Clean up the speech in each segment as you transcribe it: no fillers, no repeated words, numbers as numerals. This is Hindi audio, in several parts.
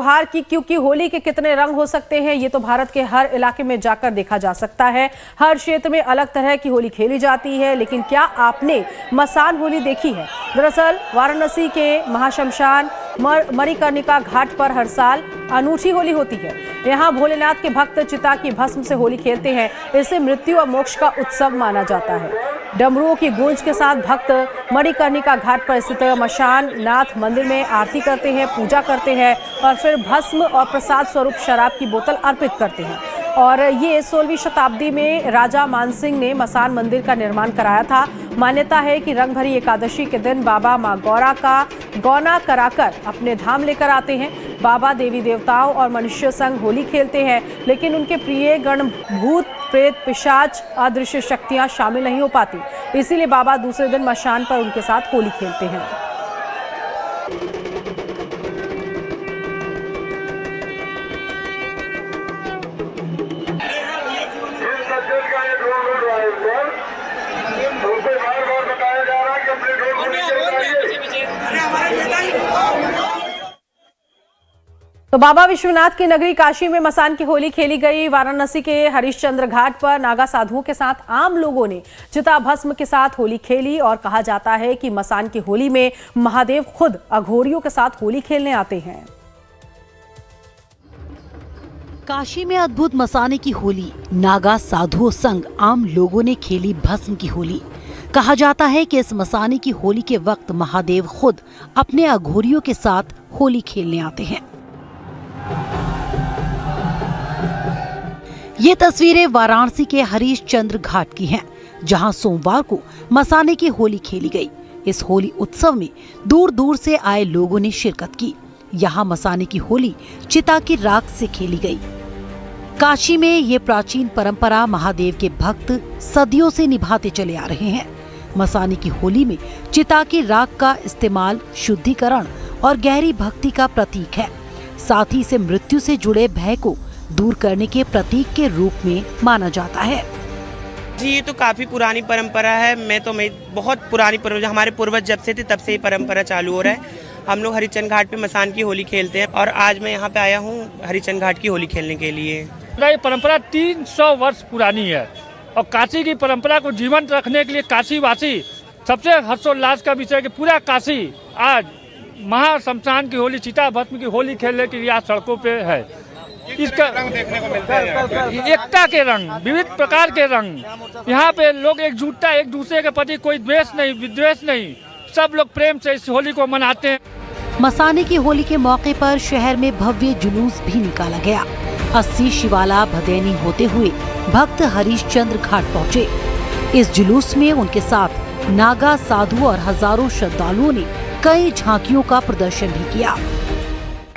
त्योहार की, क्योंकि होली के कितने रंग हो सकते हैं ये तो भारत के हर इलाके में जाकर देखा जा सकता है। हर क्षेत्र में अलग तरह की होली खेली जाती है, लेकिन क्या आपने मसान होली देखी है? दरअसल वाराणसी के महाशमशान मणिकर्णिका घाट पर हर साल अनूठी होली होती है। यहाँ भोलेनाथ के भक्त चिता की भस्म से होली खेलते हैं। इसे मृत्यु और मोक्ष का उत्सव माना जाता है। डमरुओं की गूंज के साथ भक्त मणिकर्णिका घाट पर स्थित मशान नाथ मंदिर में आरती करते हैं, पूजा करते हैं और फिर भस्म और प्रसाद स्वरूप शराब की बोतल अर्पित करते हैं। और ये 16वीं शताब्दी में राजा मानसिंह ने मसान मंदिर का निर्माण कराया था। मान्यता है कि रंग भरी एकादशी के दिन बाबा मां गौरा का गौना कराकर अपने धाम लेकर आते हैं। बाबा देवी देवताओं और मनुष्य संग होली खेलते हैं, लेकिन उनके प्रिय गण भूत प्रेत पिशाच अदृश्य शक्तियां शामिल नहीं हो पाती। इसीलिए बाबा दूसरे दिन मशान पर उनके साथ होली खेलते हैं। तो बाबा विश्वनाथ की नगरी काशी में मसान की होली खेली गई। वाराणसी के हरिश्चंद्र घाट पर नागा साधुओं के साथ आम लोगों ने चिता भस्म के साथ होली खेली और कहा जाता है कि मसान की होली में महादेव खुद अघोरियों के साथ होली खेलने आते हैं। काशी में अद्भुत मसाने की होली, नागा साधुओं संग आम लोगों ने खेली भस्म की होली। कहा जाता है कि इस मसाने की होली के वक्त महादेव खुद अपने अघोरियों के साथ होली खेलने आते हैं। ये तस्वीरें वाराणसी के हरिश्चंद्र घाट की हैं, जहां सोमवार को मसाने की होली खेली गई। इस होली उत्सव में दूर दूर से आए लोगों ने शिरकत की। यहाँ मसाने की होली चिता की राख से खेली गई। काशी में ये प्राचीन परंपरा महादेव के भक्त सदियों से निभाते चले आ रहे हैं। मसाने की होली में चिता की राख का इस्तेमाल शुद्धिकरण और गहरी भक्ति का प्रतीक है। साथ ही इसे मृत्यु से जुड़े भय को दूर करने के प्रतीक के रूप में माना जाता है। जी ये तो काफी पुरानी परंपरा है। मैं बहुत पुरानी परंपरा, हमारे पूर्वज जब से थे तब से ये परंपरा चालू हो रहा है। हम लोग हरिचंद घाट पे मसान की होली खेलते हैं और आज मैं यहाँ पे आया हूँ हरिचंद घाट की होली खेलने के लिए। ये परंपरा 300 वर्ष पुरानी है और काशी की परंपरा को जीवंत रखने के लिए काशी वासी सबसे हर्षोल्लास का विषय कि पूरा काशी आज महाशमशान की होली, चिता भस्म की होली खेलने के लिए आज सड़कों पे है। इसका रंग देखने को मिलता है, एकता के रंग, विविध प्रकार के रंग। यहाँ पे लोग एकजुटता, एक दूसरे के प्रति कोई द्वेष नहीं, विद्वेष नहीं, सब लोग प्रेम से इस होली को मनाते हैं। मसाने की होली के मौके पर शहर में भव्य जुलूस भी निकाला गया। 80 शिवाला भदैनी होते हुए भक्त हरिश्चंद्र घाट पहुँचे। इस जुलूस में उनके साथ नागा साधु और हजारों श्रद्धालुओं ने कई झांकियों का प्रदर्शन भी किया।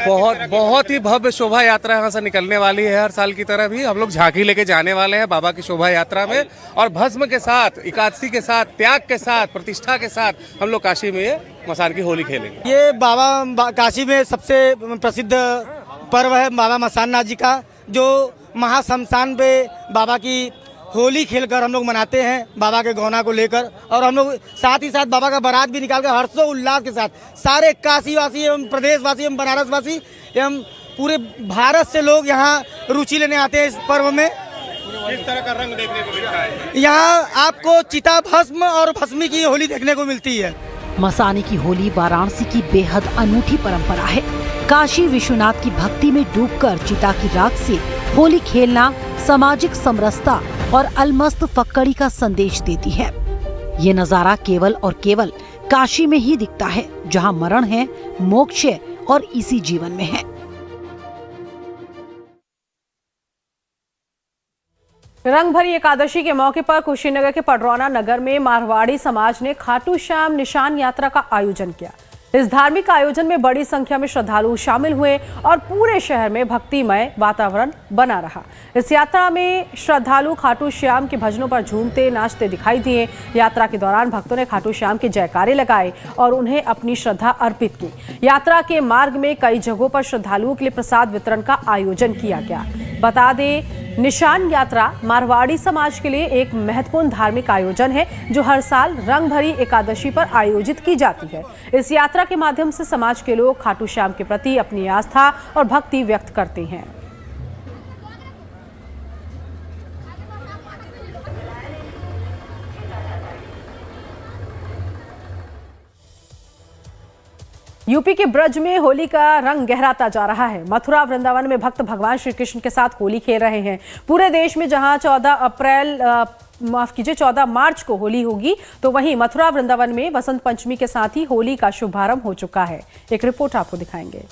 बहुत ही भव्य शोभा यात्रा यहाँ से निकलने वाली है। हर साल की तरह भी हम लोग झांकी लेके जाने वाले हैं बाबा की शोभा यात्रा में, और भस्म के साथ, एकादशी के साथ, त्याग के साथ, प्रतिष्ठा के साथ हम लोग काशी में मसान की होली खेलेंगे। ये बाबा काशी में सबसे प्रसिद्ध पर्व है बाबा मसाननाथ जी का, जो महाशमशान पे बाबा की होली खेलकर हम लोग मनाते हैं बाबा के गौना को लेकर। और हम लोग साथ ही साथ बाबा का बारात भी निकाल कर हर्षो उल्लास के साथ सारे काशी वासी एवं प्रदेशवासी एवं बनारस वासी एवं पूरे भारत से लोग यहाँ रुचि लेने आते हैं इस पर्व में। किस तरह का रंग देखने को मिलता है? यहाँ आपको चिता भस्म और भस्मी की होली देखने को मिलती है। मसाने की होली वाराणसी की बेहद अनूठी परंपरा है। काशी विश्वनाथ की भक्ति में डूबकर चिता की राख से होली खेलना सामाजिक समरसता और अलमस्त फक्कड़ी का संदेश देती है। ये नजारा केवल और केवल काशी में ही दिखता है, जहां मरण है, मोक्ष है और इसी जीवन में है। रंग भरी एकादशी के मौके पर कुशीनगर के पडरौना नगर में मारवाड़ी समाज ने खाटू श्याम निशान यात्रा का आयोजन किया। इस धार्मिक आयोजन में बड़ी संख्या में श्रद्धालु शामिल हुए और पूरे शहर में भक्तिमय वातावरण बना रहा। इस यात्रा में श्रद्धालु खाटू श्याम के भजनों पर झूमते नाचते दिखाई दिए। यात्रा के दौरान भक्तों ने खाटू श्याम के जयकारे लगाए और उन्हें अपनी श्रद्धा अर्पित की। यात्रा के मार्ग में कई जगहों पर श्रद्धालुओं के लिए प्रसाद वितरण का आयोजन किया गया। बता दें निशान यात्रा मारवाड़ी समाज के लिए एक महत्वपूर्ण धार्मिक आयोजन है जो हर साल रंग भरी एकादशी पर आयोजित की जाती है। इस यात्रा के माध्यम से समाज के लोग खाटू श्याम के प्रति अपनी आस्था और भक्ति व्यक्त करते हैं। यूपी के ब्रज में होली का रंग गहराता जा रहा है। मथुरा वृंदावन में भक्त भगवान श्री कृष्ण के साथ होली खेल रहे हैं। पूरे देश में जहां 14 मार्च को होली होगी, तो वहीं मथुरा वृंदावन में वसंत पंचमी के साथ ही होली का शुभारंभ हो चुका है। एक रिपोर्ट आपको दिखाएंगे।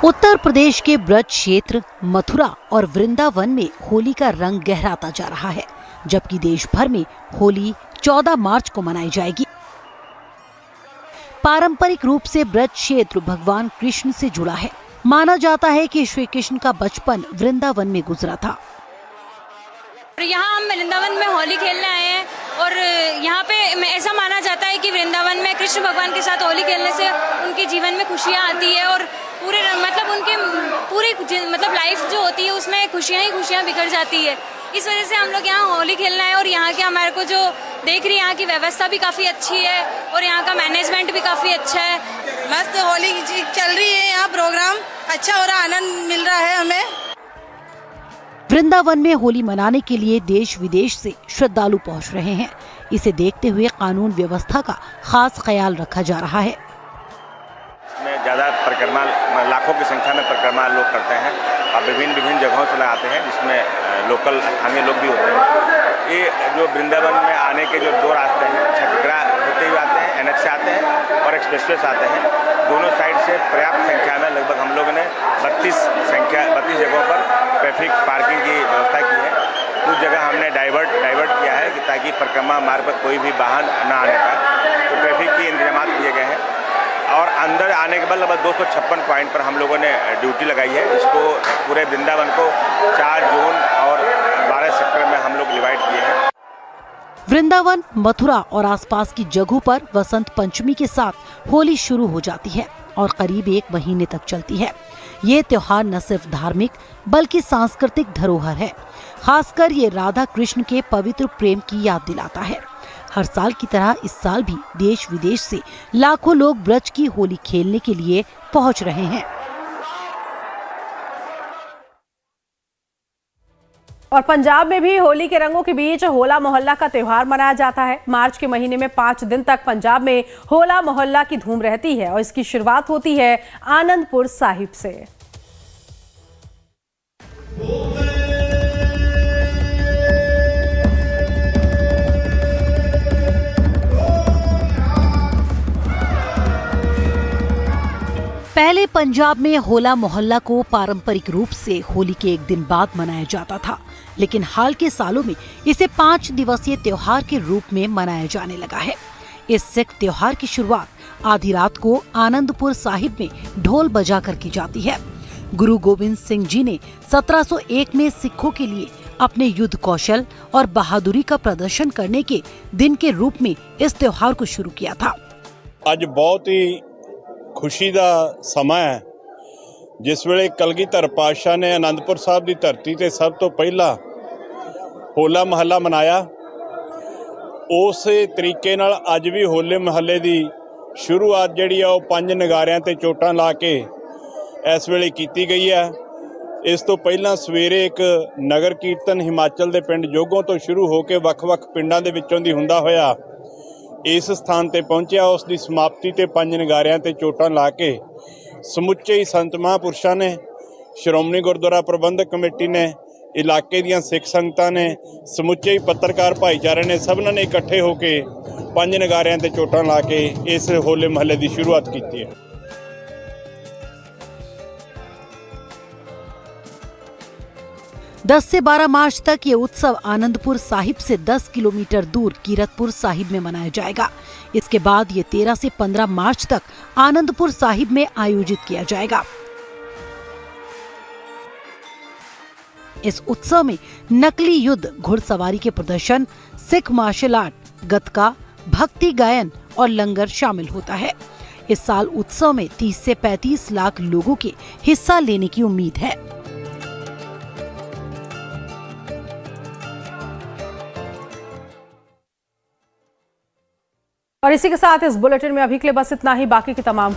उत्तर प्रदेश के ब्रज क्षेत्र मथुरा और वृंदावन में होली का रंग गहराता जा रहा है, जबकि देश भर में होली 14 मार्च को मनाई जाएगी। पारंपरिक रूप से ब्रज क्षेत्र भगवान कृष्ण से जुड़ा है। माना जाता है कि श्री कृष्ण का बचपन वृंदावन में गुजरा था। यहाँ हम वृंदावन में होली खेलने आए हैं और यहाँ पे ऐसा माना जाता है कि वृंदावन में कृष्ण भगवान के साथ होली खेलने से उनके जीवन में खुशियाँ आती है और पूरे उनके पूरी लाइफ जो होती है उसमें खुशियाँ ही खुशियाँ बिखर जाती है। इस वजह से हम लोग यहाँ होली खेलना है और यहाँ के हमारे को जो देख रही है यहाँ की व्यवस्था भी काफ़ी अच्छी है और यहाँ का मैनेजमेंट भी काफ़ी अच्छा है। मस्त होली चल रही है, यहाँ प्रोग्राम अच्छा हो रहा है, आनंद मिल रहा है हमें। वृंदावन में होली मनाने के लिए देश विदेश से श्रद्धालु पहुँच रहे हैं। इसे देखते हुए कानून व्यवस्था का खास ख्याल रखा जा रहा है। इसमें ज़्यादा परिक्रमा, लाखों की संख्या में परिक्रमा लोग करते हैं और विभिन्न जगहों से आते हैं, जिसमें लोकल स्थानीय लोग भी होते हैं। ये जो वृंदावन में आने के जो 2 रास्ते हैं, छठग्रा होते हुए आते हैं, NH से आते हैं और एक्सप्रेसवे से आते हैं। दोनों साइड से पर्याप्त संख्या में लगभग हम लोगों ने 32 जगहों पर ट्रैफिक पार्किंग की व्यवस्था की है। कुछ जगह हमने डाइवर्ट किया है कि ताकि परिक्रमा मार्ग पर कोई भी वाहन न आने पाए, तो ट्रैफिक के इंतजाम किए गए हैं। और अंदर आने के बाद लगभग 256 पॉइंट पर हम लोगों ने ड्यूटी लगाई है। इसको पूरे वृंदावन को 4 जोन और 12 सेक्टर में हम लोग डिवाइड किए हैं। वृंदावन, मथुरा और आसपास की जगहों पर वसंत पंचमी के साथ होली शुरू हो जाती है और करीब 1 महीने तक चलती है। ये त्योहार न सिर्फ धार्मिक बल्कि सांस्कृतिक धरोहर है। खासकर ये राधा कृष्ण के पवित्र प्रेम की याद दिलाता है। हर साल की तरह इस साल भी देश विदेश से लाखों लोग ब्रज की होली खेलने के लिए पहुंच रहे हैं। और पंजाब में भी होली के रंगों के बीच होला मोहल्ला का त्योहार मनाया जाता है। मार्च के महीने में 5 दिन तक पंजाब में होला मोहल्ला की धूम रहती है और इसकी शुरुआत होती है आनंदपुर साहिब से। पहले पंजाब में होला मोहल्ला को पारंपरिक रूप से होली के 1 दिन बाद मनाया जाता था, लेकिन हाल के सालों में इसे 5 दिवसीय त्योहार के रूप में मनाया जाने लगा है। इस सिख त्योहार की शुरुआत आधी रात को आनंदपुर साहिब में ढोल बजाकर की जाती है। गुरु गोविंद सिंह जी ने 1701 में सिखों के लिए अपने युद्ध कौशल और बहादुरी का प्रदर्शन करने के दिन के रूप में इस त्योहार को शुरू किया था। आज बहुत ही खुशी का समा है, जिस वेले कलगीधर पातशाह ने आनंदपुर साहब की धरती ते सब तो पहला होला महल्ला मनाया। उस तरीके नाल अज भी होले महल्ले की शुरुआत जिहड़ी आ 5 नगारियां ते चोटां ला के इस वेले कीती गई है। इस तो पहला सवेरे एक नगर कीर्तन हिमाचल के पिंड जोगों तो शुरू होकर ਵੱਖ-ਵੱਖ पिंडां दे विचों दी हुंदा होया इस स्थान ते पहुंचा। उसकी समाप्ति ते 5 नगारियां ते चोटां ला के समुचे ही संत महापुरुषां ने, श्रोमणी गुरुद्वारा प्रबंधक कमेटी ने, इलाके दियां सिख संगतां ने, समुचे ही पत्रकार भाईचारे ने, सबना ने इकट्ठे होकर 5 नगारियां ते चोटां ला के इस होले महल्ले की शुरुआत की है। 10 से 12 मार्च तक ये उत्सव आनंदपुर साहिब से 10 किलोमीटर दूर कीरतपुर साहिब में मनाया जाएगा। इसके बाद ये 13 से 15 मार्च तक आनंदपुर साहिब में आयोजित किया जाएगा। इस उत्सव में नकली युद्ध, घुड़सवारी के प्रदर्शन, सिख मार्शल आर्ट, गतका, भक्ति गायन और लंगर शामिल होता है। इस साल उत्सव में 30 से 35 लाख लोगों के हिस्सा लेने की उम्मीद है। और इसी के साथ इस बुलेटिन में अभी के लिए बस इतना ही। बाकी की तमाम